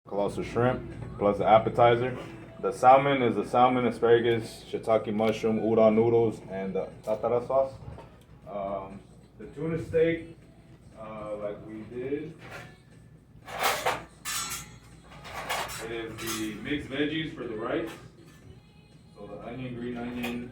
colossal shrimp, plus the appetizer. The salmon is the salmon, asparagus, shiitake mushroom, udon noodles, and the tatara sauce. The tuna steak, like we did, is the mixed veggies for the rice. So the onion, green onion.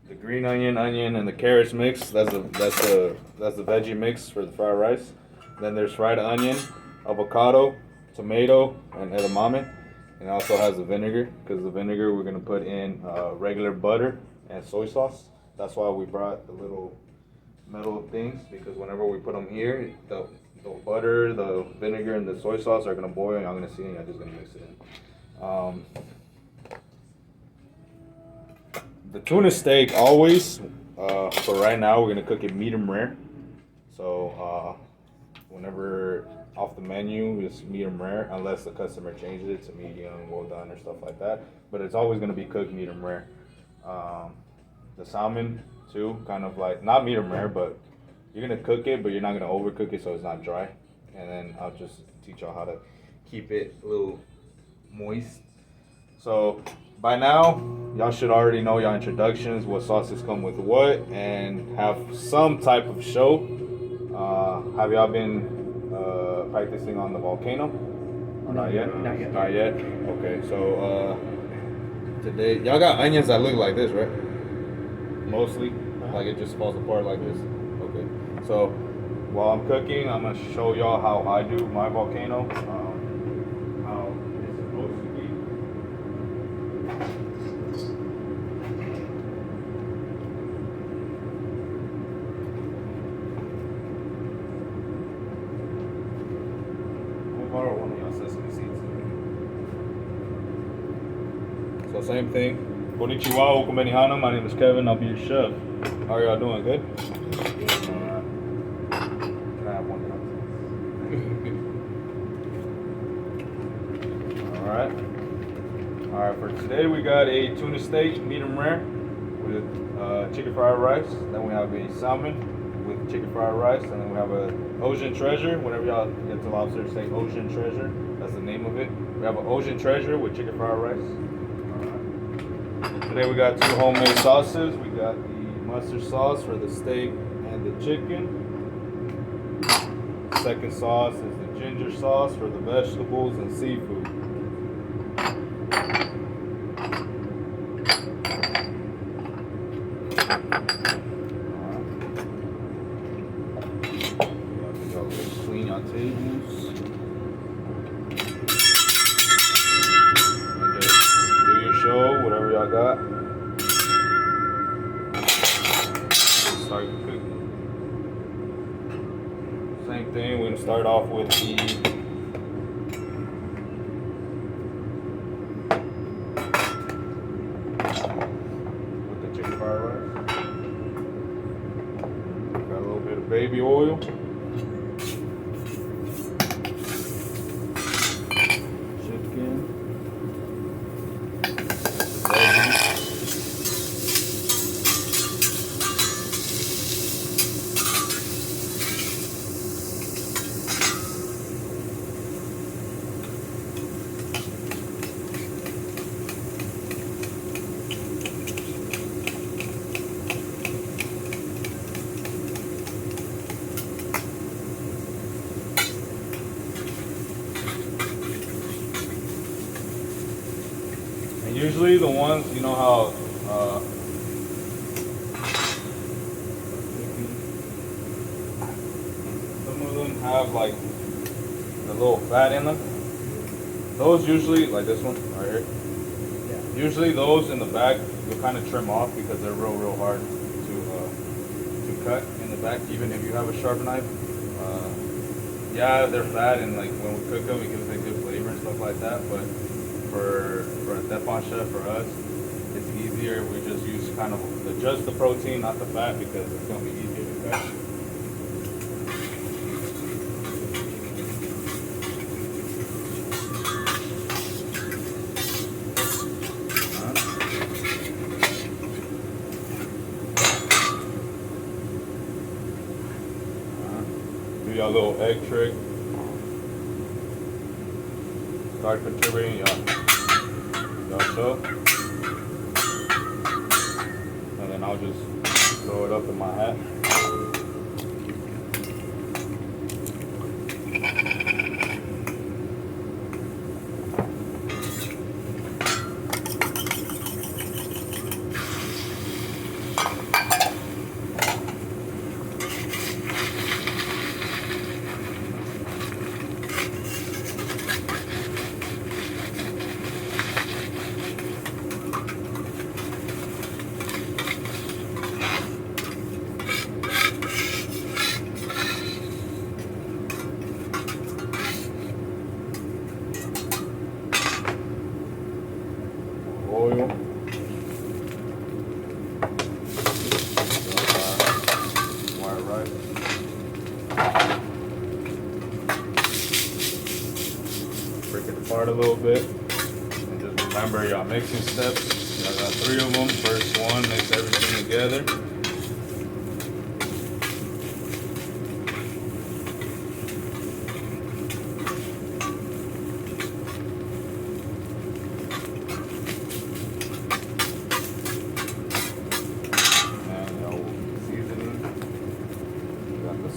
The green onion, and the carrots mix. That's the veggie mix for the fried rice. Then there's fried onion, avocado, tomato, and edamame. And it also has the vinegar, because the vinegar we're gonna put in regular butter and soy sauce. That's why we brought the little metal things, because whenever we put them here, the butter, the vinegar, and the soy sauce are gonna boil, and I'm gonna see it, and I'm just gonna mix it in. The tuna steak always, for right now, we're gonna cook it medium rare. So whenever off the menu, it's medium rare, unless the customer changes it to medium, well done, or stuff like that. But it's always gonna be cooked medium rare. The salmon too, kind of like not medium rare, but you're gonna cook it, but you're not gonna overcook it so it's not dry. And then I'll just teach y'all how to keep it a little moist. So by now, y'all should already know y'all introductions, what sauces come with what, and have some type of show. Have y'all been practicing on the volcano? Or not yet? Not yet. Not yet? Okay, so today, y'all got onions that look like this, right? Mostly? Like it just falls apart like this? Okay. So while I'm cooking, I'm gonna show y'all how I do my volcano. How it's supposed to be. We'll borrow one of y'all sesame seeds. So same thing. Konnichiwa, welcome Benihana. My name is Kevin. I'll be your chef. How are y'all doing? Good? Can I have one? Alright, for today we got a tuna steak, medium rare, with chicken fried rice. Then we have a salmon with chicken fried rice. And then we have a Ocean Treasure. Whenever y'all get to lobster, say Ocean Treasure. That's the name of it. We have an Ocean Treasure with chicken fried rice. Today we got two homemade sauces. We got the mustard sauce for the steak and the chicken. Second sauce is the ginger sauce for the vegetables and seafood. Clean your tables. And just do your show, whatever y'all got. Start cooking. Same thing, we're gonna start off with the chicken fried rice. Got a little bit of baby oil. Chicken. And usually the ones, you know how some of them have like a little fat in them. Those usually, like this one right here, usually those in the back you'll kind of trim off because they're real hard to cut in the back, even if you have a sharp knife. Yeah, they're fat, and like when we cook them, it gives a good flavor and stuff like that. But for a Teflon chef, for us, it's easier. We just use kind of just the protein, not the fat, because it's gonna be easier to cut. give y'all a little egg trick. Start contributing y'all show. And then I'll just throw it up in my hat. Oil. White rice. Break it apart a little bit. And just remember y'all mixing steps. Y'all got 3 of them. First one, mix everything together.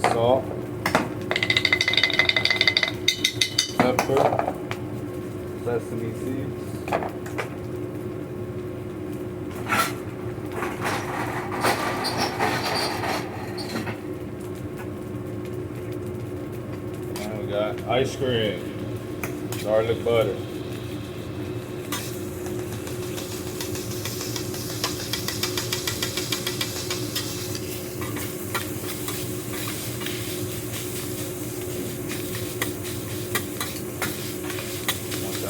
Salt, pepper, sesame seeds, and we got ice cream, garlic butter.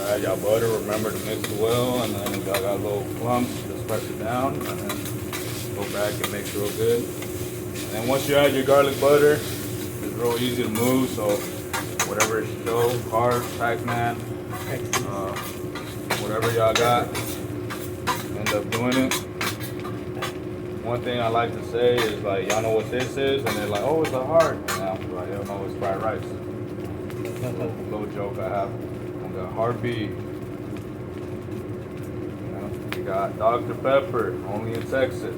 Add y'all butter, remember to mix it well, and then if y'all got little clumps, just press it down, and then go back and mix real good. And then once you add your garlic butter, it's real easy to move, so whatever show, Cars, Pac-Man, whatever y'all got, end up doing it. One thing I like to say is like, y'all know what this is, and they're like, oh, it's a heart. And I'm like, y'all know it's fried rice. Little joke I have. Got heartbeat. You got Dr. Pepper, only in Texas.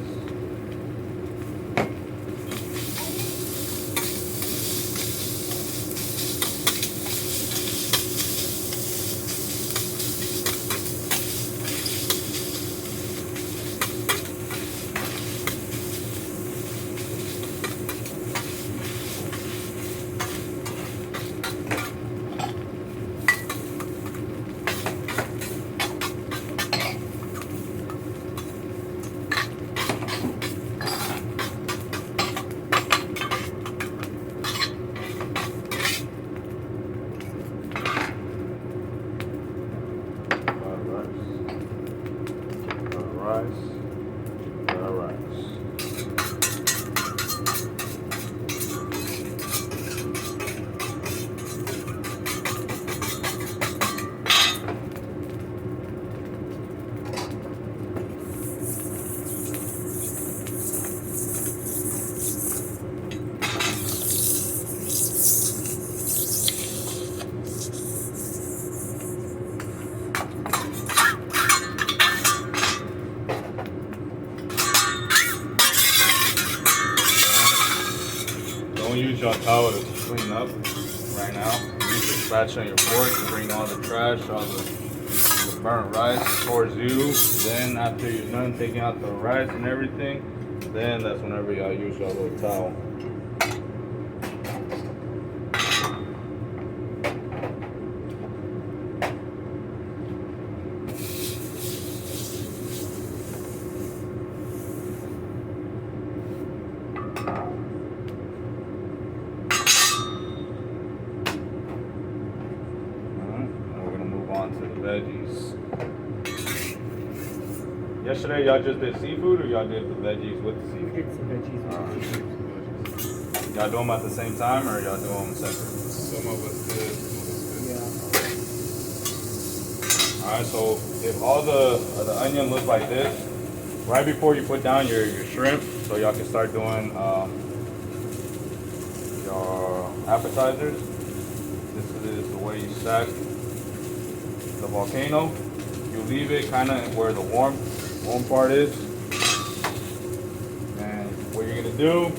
Don't use your towel to clean up right now. Use your spatula and your fork to bring all the trash, all the burnt rice towards you. Then after you're done taking out the rice and everything, then that's whenever y'all use your little towel. On to the veggies. Yesterday y'all just did seafood, or y'all did the veggies with the seafood? We did some veggies. Y'all do them at the same time, or y'all do them separate? Some of us did, some of us did. Yeah. Alright, so if all the onion looks like this, right before you put down your shrimp, so y'all can start doing your appetizers. This is the way you stack the volcano. You leave it kind of where the warm part is. And what you're gonna do,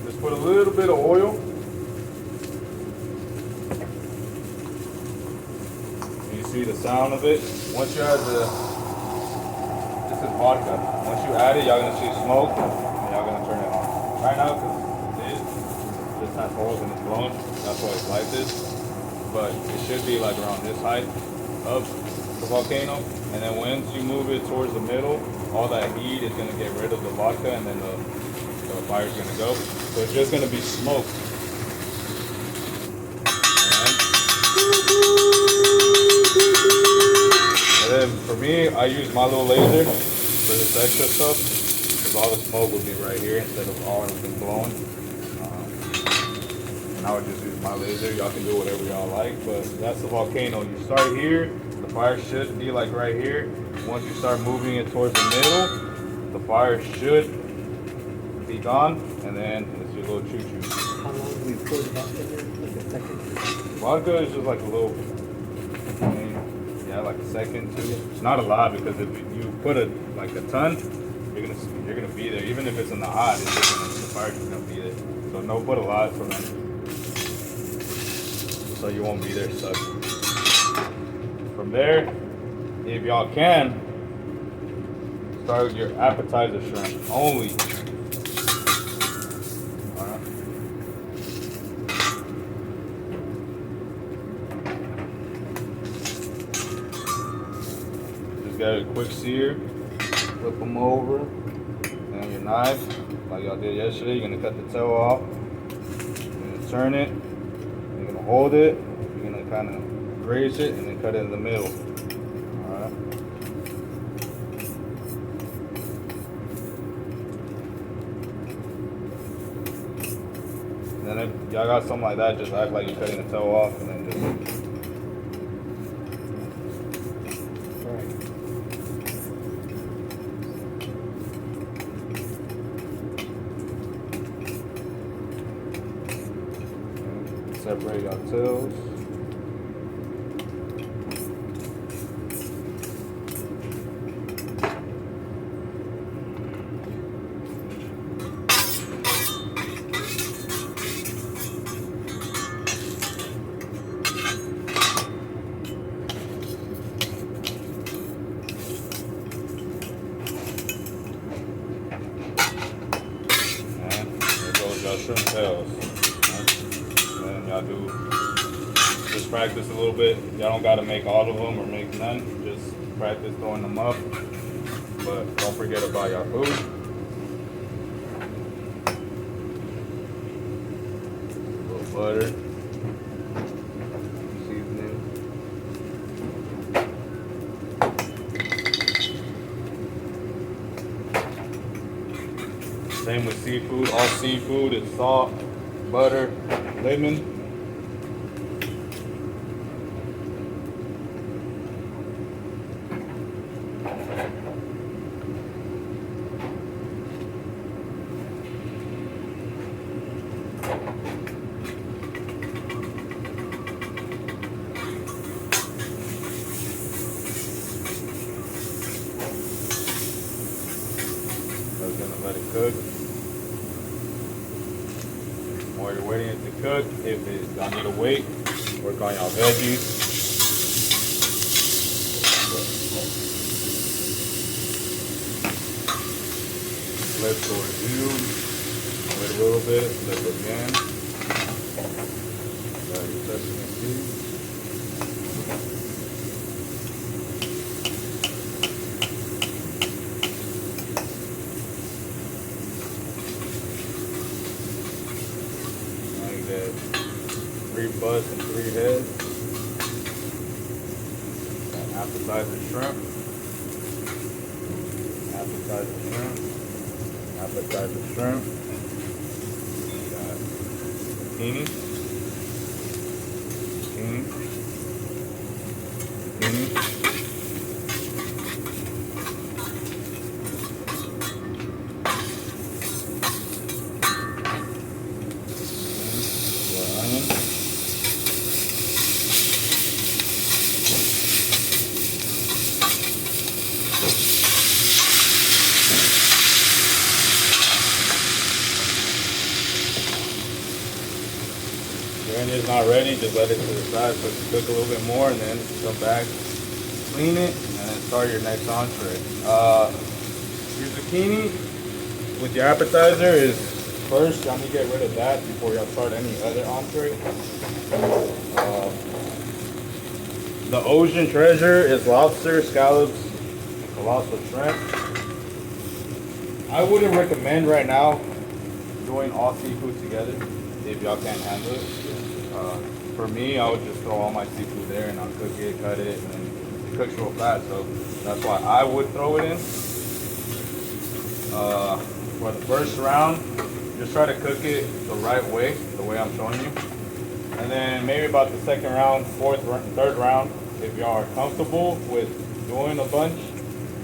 just put a little bit of oil. You see the sound of it. Once you add this is vodka. Once you add it, y'all gonna see smoke, and y'all gonna turn it on. Right now, because this has holes and it's blowing, that's why it's like this. But it should be like around this height of the volcano. And then once you move it towards the middle, all that heat is gonna get rid of the vodka, and then the fire's gonna go. So it's just gonna be smoke. And then for me, I use my little laser for this extra stuff, because all the smoke would be right here instead of all everything blowing. And I would just use my laser. Y'all can do whatever y'all like, but that's the volcano. You start here, the fire should be like right here. Once you start moving it towards the middle, the fire should be gone, and then it's your little choo-choo. How long do we pour the vodka in? Like a second? Vodka is just like a little, I mean, yeah, like a second, two. It's not a lot, because if you put like a ton, you're gonna be there. Even if it's in the hot, it's just the fire's just gonna be there. So no, put a lot so you won't be there stuck. From there, if y'all can, start with your appetizer shrimp only. Alright. Just got a quick sear, flip them over, and your knife, like y'all did yesterday, you're gonna cut the toe off, you're gonna turn it, you're gonna hold it, you're gonna kind of graze it, and then cut it in the middle. Alright. And then if y'all got something like that, just act like you're cutting the toe off, and then just separate your tails. And there goes your shrimp tails. And y'all just practice a little bit. Y'all don't gotta make all of them or make none. Just practice throwing them up. But don't forget about your food. A little butter. Seasoning. Same with seafood. All seafood is salt, butter, lemon. Just gonna let it cook. While you're waiting it to cook, if y'all need to wait, work on y'all veggies. Flip towards you. Wait a little bit, flip again. Got your sesame seeds. Now you got 3 butts and 3 heads. Got appetizer shrimp. Appetizer shrimp. Appetizer shrimp. We got zucchini. Zucchini. Zucchini. Onion. your engine's not ready, just let it to the side so it can cook a little bit more, and then come back, clean it, and then start your next entree. Your zucchini with your appetizer is first, y'all need to get rid of that before y'all start any other entree. The ocean treasure is lobster, scallops, and colossal shrimp. I wouldn't recommend right now doing all seafood together if y'all can't handle it. For me, I would just throw all my seafood there and I'll cook it, cut it, and it cooks real fast. So that's why I would throw it in. For the first round, just try to cook it the right way, the way I'm showing you. And then maybe about the second round, third round, if y'all are comfortable with doing a bunch,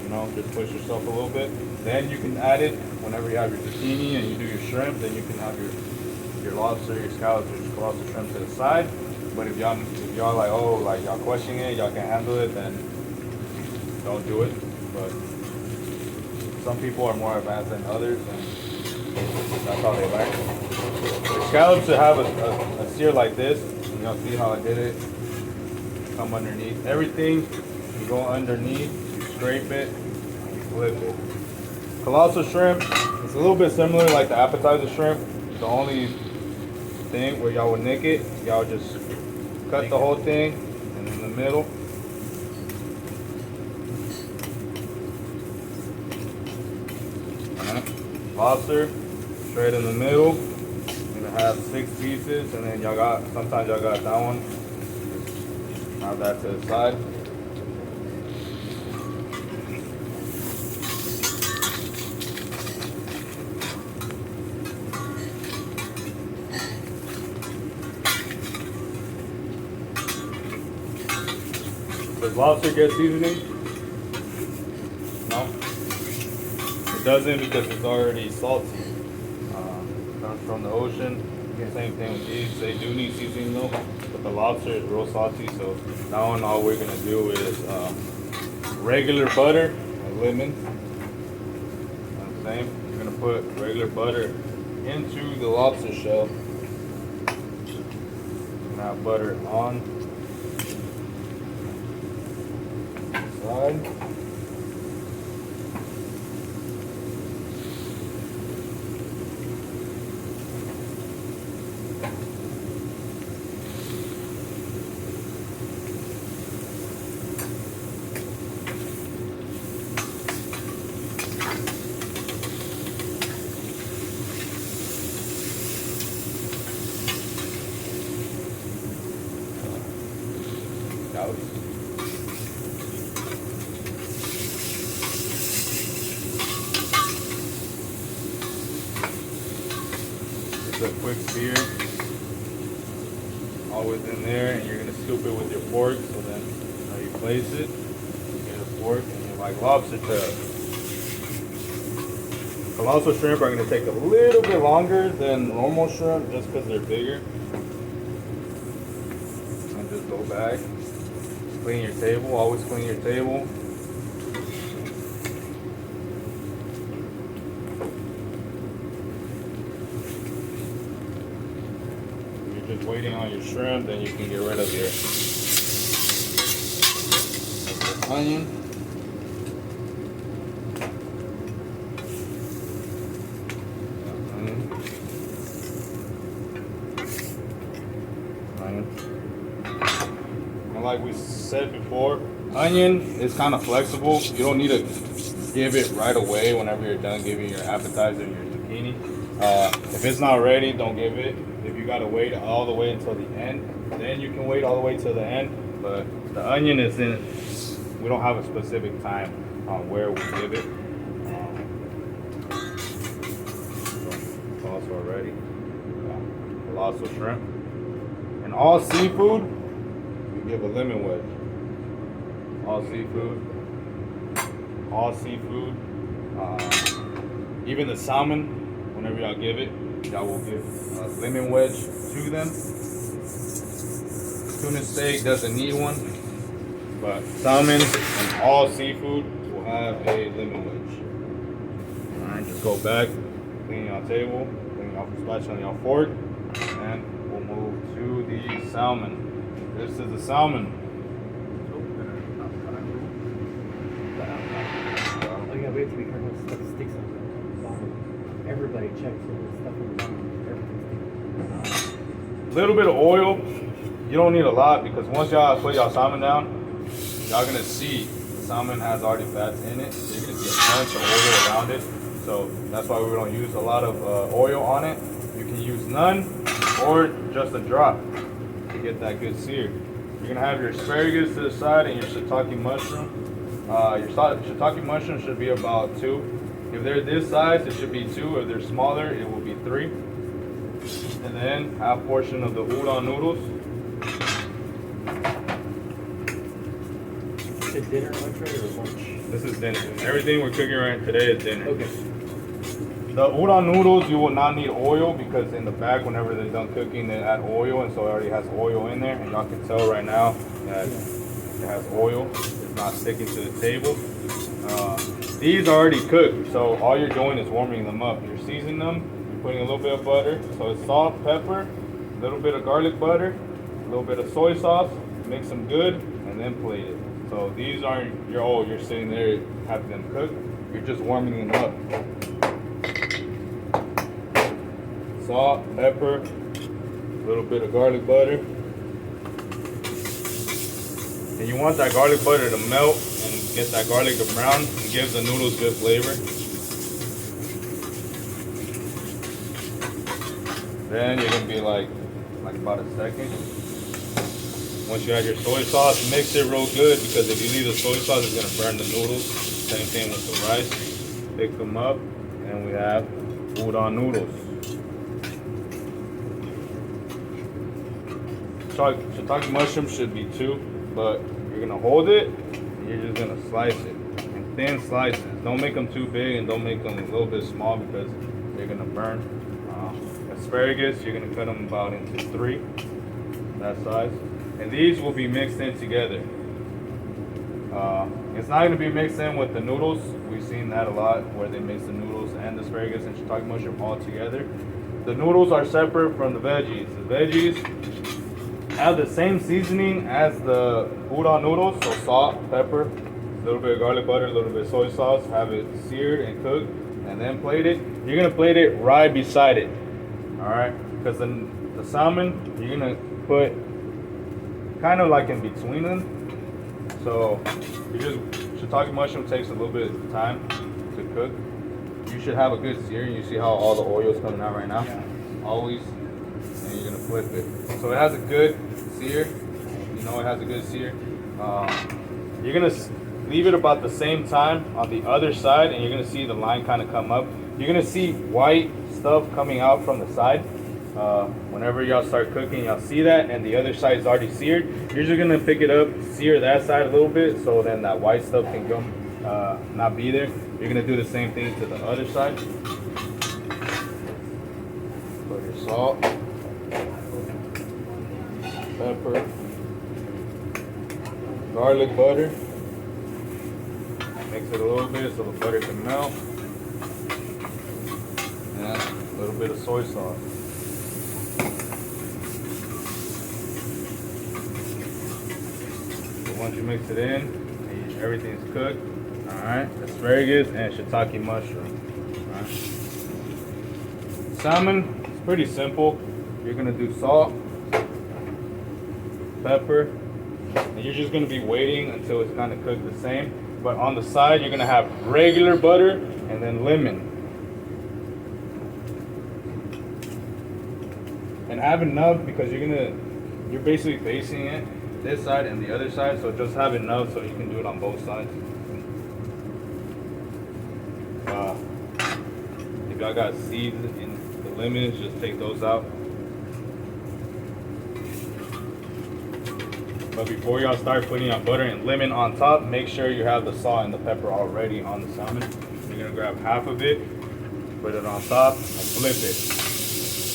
you know, just push yourself a little bit. Then you can add it whenever you have your zucchini and you do your shrimp. Then you can have your lobster, your scallops, your colossal shrimp to the side. But if y'all like, oh, like y'all questioning it, y'all can handle it, then don't do it. But some people are more advanced than others, and that's how they like it. The scallops should have a sear like this. And y'all see how I did it? Come underneath. Everything, you go underneath, you scrape it, you flip it. Colossal shrimp, it's a little bit similar like the appetizer shrimp. The only thing where y'all would nick it, y'all just cut the whole thing and in the middle. Lobster, straight in the middle. You're gonna have 6 pieces, and then sometimes y'all got that one. Just have that to the side. Does lobster get seasoning? No? It doesn't because it's already salty. Comes from the ocean. Same thing with these. They do need seasoning though, but the lobster is real salty, so now on all we're gonna do is regular butter and lemon. Same. You're gonna put regular butter into the lobster shell. You're gonna have butter on side. Just a quick sear, always in there, and you're gonna scoop it with your fork. So then, you place it, you get a fork, and you're like lobster tail. Colossal shrimp are gonna take a little bit longer than normal shrimp, just because they're bigger. And just go back, clean your table. Always clean your table. Just waiting on your shrimp, then you can get rid of your onion. And like we said before, onion is kind of flexible. You don't need to give it right away whenever you're done giving your appetizer, your zucchini. If it's not ready, don't give it. If you gotta wait all the way until the end, then you can wait all the way till the end. But the onion is we don't have a specific time on where we give it. Also ready. Colossal shrimp. And all seafood, you give a lemon wedge. All seafood. All seafood. Even the salmon, whenever y'all give it, y'all will give a lemon wedge to them. Tuna steak doesn't need one, but salmon and all seafood will have a lemon wedge. Alright, just go back, clean your table, clean your spatula and your fork, and we'll move to the salmon. This is the salmon. Oh yeah, we have to be careful with stuff sticks on the bottom. Everybody checks for the stuff on the bottom. Everything's sticking. Little bit of oil. You don't need a lot because once y'all put y'all salmon down, y'all gonna see the salmon has already fats in it. So you're gonna see a bunch of oil around it. So that's why we don't use a lot of oil on it. You can use none or just a drop to get that good sear. You're gonna have your asparagus to the side and your shiitake mushroom. Your shiitake mushroom should be about 2. If they're this size, it should be 2. If they're smaller, it will be 3. And then half portion of the udon noodles. Is it dinner, entree, or lunch? This is dinner. Everything we're cooking right today is dinner. Okay. The udon noodles, you will not need oil because in the back, whenever they're done cooking, they add oil, and so it already has oil in there. And y'all can tell right now that it has oil. It's not sticking to the table. These are already cooked, so all you're doing is warming them up. You're seasoning them. You're putting a little bit of butter. So it's salt, pepper, a little bit of garlic butter, a little bit of soy sauce. Mix them good, and then plate it. So these aren't you're sitting there having them cook. You're just warming them up. Salt, pepper, a little bit of garlic butter. And you want that garlic butter to melt and get that garlic to brown and give the noodles good flavor. Then you're gonna be like about a second. Once you add your soy sauce, mix it real good because if you leave the soy sauce, it's gonna burn the noodles. Same thing with the rice. Pick them up, and we have udon noodles. Shiitake mushroom should be 2, but you're gonna hold it and you're just gonna slice it in thin slices. Don't make them too big and don't make them a little bit small because they're gonna burn. Asparagus, you're gonna cut them about into 3, that size, and these will be mixed in together. It's not gonna be mixed in with the noodles. We've seen that a lot where they mix the noodles and the asparagus and shiitake mushroom all together. The noodles are separate from the veggies. The veggies have the same seasoning as the udon noodles, so salt, pepper, a little bit of garlic butter, a little bit of soy sauce, have it seared and cooked, and then plate it. You're gonna plate it right beside it, all right? Because the salmon, you're gonna put kind of like in between them. So shiitake mushroom takes a little bit of time to cook. You should have a good sear. You see how all the oil is coming out right now? Yeah. Always. And you're gonna flip it. So it has a good sear. You know it has a good sear. You're gonna leave it about the same time on the other side, and you're gonna see the line kind of come up. You're gonna see white stuff coming out from the side. Whenever y'all start cooking, y'all see that, and the other side is already seared. You're just gonna pick it up, sear that side a little bit, so then that white stuff can come, not be there. You're gonna do the same thing to the other side. Put your salt, pepper, garlic butter. Mix it a little bit so the butter can melt. And a little bit of soy sauce. So once you mix it in, everything's cooked. Alright, asparagus and shiitake mushroom. Alright. Salmon, it's pretty simple. You're gonna do salt, pepper, and you're just gonna be waiting until it's kind of cooked the same. But on the side, you're gonna have regular butter and then lemon. And have enough because you're basically basting it this side and the other side, so just have enough so you can do it on both sides. If y'all got seeds in the lemons, just take those out. But before y'all start putting your butter and lemon on top, make sure you have the salt and the pepper already on the salmon. You're gonna grab half of it, put it on top, and flip it.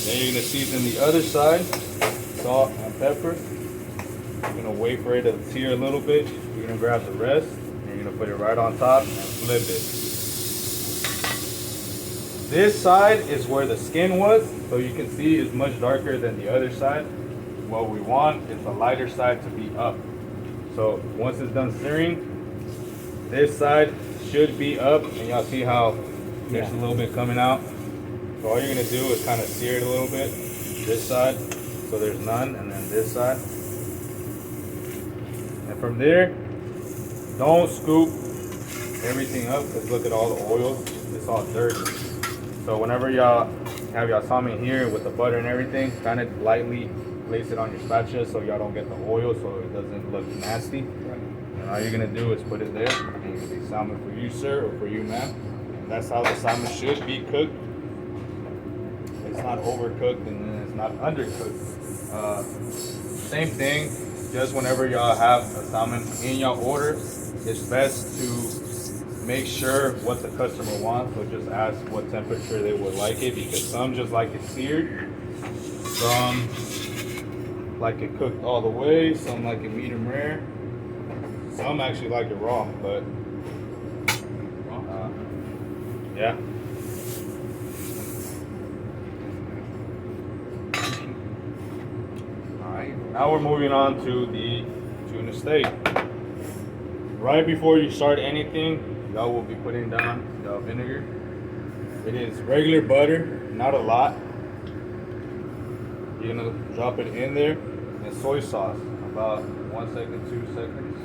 Then you're gonna season the other side, salt and pepper. You're gonna wait for it to sear a little bit. You're gonna grab the rest, and you're gonna put it right on top and flip it. This side is where the skin was, so you can see it's much darker than the other side. What we want is the lighter side to be up. So once it's done searing, this side should be up, and y'all see how there's a little bit coming out. So all you're gonna do is kind of sear it a little bit. This side, so there's none, and then this side. And from there, don't scoop everything up, because look at all the oils, it's all dirty. So whenever y'all have y'all salmon here with the butter and everything, kind of lightly place it on your spatula so y'all don't get the oil, so it doesn't look nasty. Right. And all you're gonna do is put it there, and it can be salmon for you, sir, or for you, ma'am. And that's how the salmon should be cooked. It's not overcooked and then it's not undercooked. Same thing, just whenever y'all have a salmon in your order, it's best to make sure what the customer wants. So just ask what temperature they would like it, because some just like it seared, some like it cooked all the way, some like it medium rare, some actually like it raw, but yeah. Alright, now we're moving on to the tuna steak. Right before you start anything, y'all will be putting down the vinegar. It is regular butter, not a lot. You're gonna drop it in there, and soy sauce, about 1 second, 2 seconds.